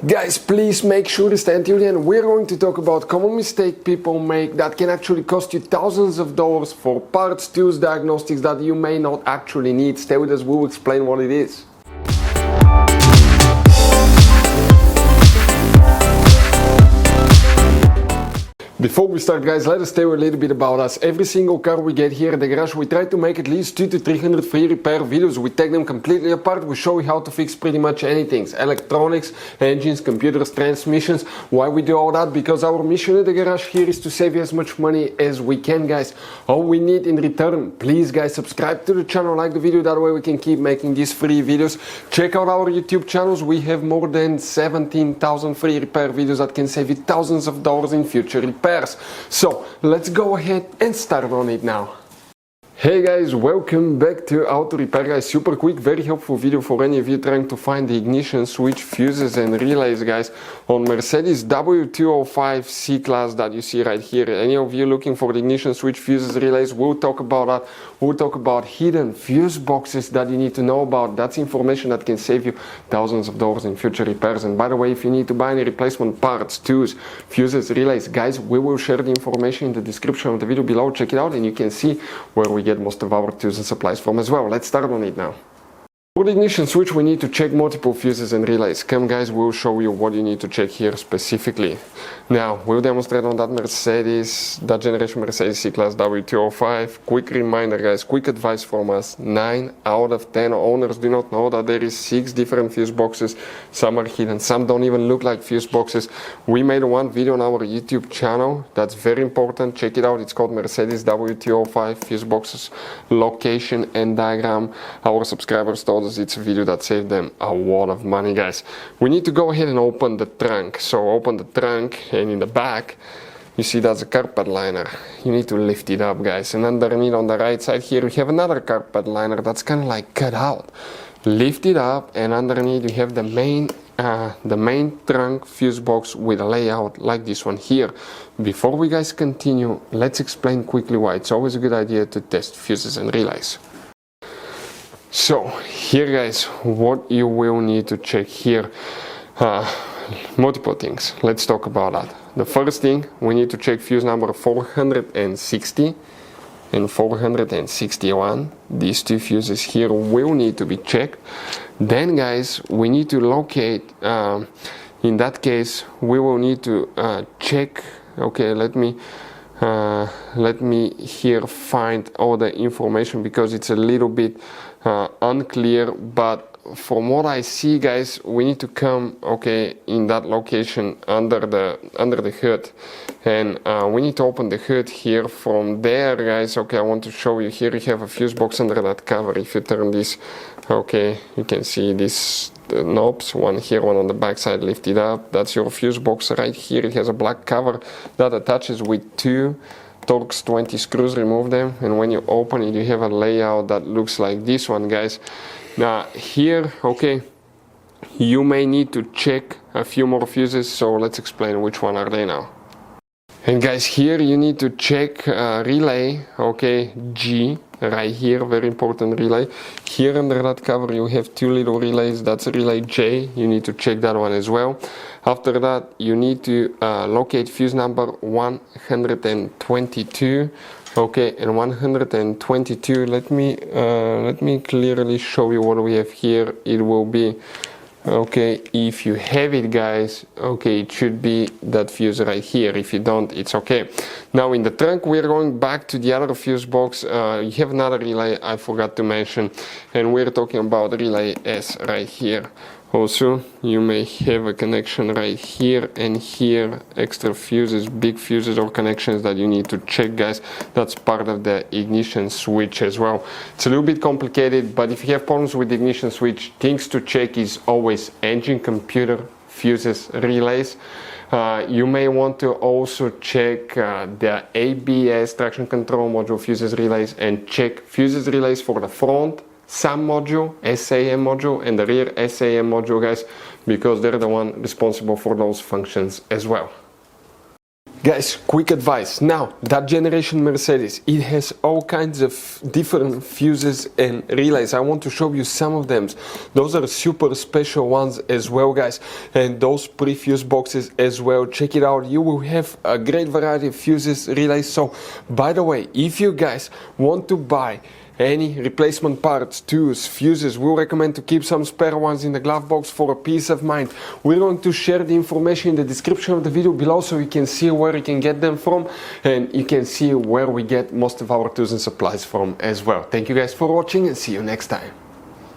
Guys, please make sure to stay until the end. We're going to talk about common mistake people make that can actually cost you thousands of dollars for parts, tools, diagnostics that you may not actually need. Stay with us, we'll explain what it is. Before we start, guys, let us tell you a little bit about us. Every single car we get here at the garage, we try to make at least 200 to 300 free repair videos. We take them completely apart. We show you how to fix pretty much anything. Electronics, engines, computers, transmissions. Why we do all that? Because our mission at the garage here is to save you as much money as we can, guys. All we need in return, please, guys, subscribe to the channel, like the video. That way we can keep making these free videos. Check out our YouTube channels. We have more than 17,000 free repair videos that can save you thousands of dollars in future repairs. So let's go ahead and start on it now. Hey guys, welcome back to Auto Repair, guys. Super quick, very helpful video for any of you trying to find the ignition switch, fuses and relays, guys, on Mercedes W205 C-Class that you see right here. Any of you looking for the ignition switch, fuses, relays, we'll talk about that. We'll talk about hidden fuse boxes that you need to know about. That's information that can save you thousands of dollars in future repairs. And by the way, if you need to buy any replacement parts, tools, fuses, relays, guys, we will share the information in the description of the video below. Check it out and you can see where we get most of our tools and supplies from as well. Let's start on it now. For the ignition switch, we need to check multiple fuses and relays. Come guys, we'll show you what you need to check here specifically. Now, we'll demonstrate on that Mercedes, that generation Mercedes C-Class W205. Quick reminder, guys, quick advice from us. 9 out of 10 owners do not know that there is 6 different fuse boxes. Some are hidden, some don't even look like fuse boxes. We made one video on our YouTube channel. That's very important. Check it out. It's called Mercedes W205 fuse boxes location and diagram. Our subscribers told us it's a video that saved them a lot of money, guys. We need to go ahead and open the trunk. So open the trunk, and in the back you see that's a carpet liner. You need to lift it up, guys, and underneath on the right side here we have another carpet liner that's kind of like cut out. Lift it up, and underneath you have the main trunk fuse box with a layout like this one here. Before we guys continue, let's explain quickly why it's always a good idea to test fuses and relays. So here, guys, what you will need to check here, multiple things. Let's talk about that. The first thing, we need to check fuse number 460 and 461. These two fuses here will need to be checked. Then, guys, we need to locate, in that case we will need to check, okay, let me here find all the information because it's a little bit unclear, but from what I see, guys, we need to come, okay, in that location under the hood, and we need to open the hood here. From there, guys, okay, I want to show you here. You have a fuse box under that cover. If you turn this, okay, you can see these knobs, one here, one on the back side. Lift it up, that's your fuse box right here. It has a black cover that attaches with 2 Torx 20 screws. Remove them, and when you open it, you have a layout that looks like this one, guys. Now here, okay, you may need to check a few more fuses, so let's explain which one are they now. And guys, here you need to check relay, okay, G, right here, very important relay. Here under that cover you have 2 little relays, that's relay J, you need to check that one as well. After that, you need to locate fuse number 122. Okay, and 122, let me clearly show you what we have here. It will be, okay, if you have it, guys, okay, it should be that fuse right here. If you don't, it's okay. Now in the trunk, we're going back to the other fuse box. You have another relay I forgot to mention, and we're talking about relay S right here. Also, you may have a connection right here and here, extra fuses, big fuses or connections that you need to check, guys. That's part of the ignition switch as well. It's a little bit complicated, but if you have problems with the ignition switch, things to check is always engine, computer, fuses, relays. You may want to also check the ABS, traction control module, fuses, relays, and check fuses, relays for the front SAM module, SAM module, and the rear SAM module, guys, because they're the one responsible for those functions as well. Guys, quick advice. Now, that generation Mercedes, it has all kinds of different fuses and relays. I want to show you some of them. Those are super special ones as well, guys. And those pre-fuse boxes as well. Check it out. You will have a great variety of fuses, relays. So, by the way, if you guys want to buy any replacement parts, tools, fuses, we'll recommend to keep some spare ones in the glove box for a peace of mind. We're going to share the information in the description of the video below so you can see where you can get them from, and you can see where we get most of our tools and supplies from as well. Thank you guys for watching, and see you next time.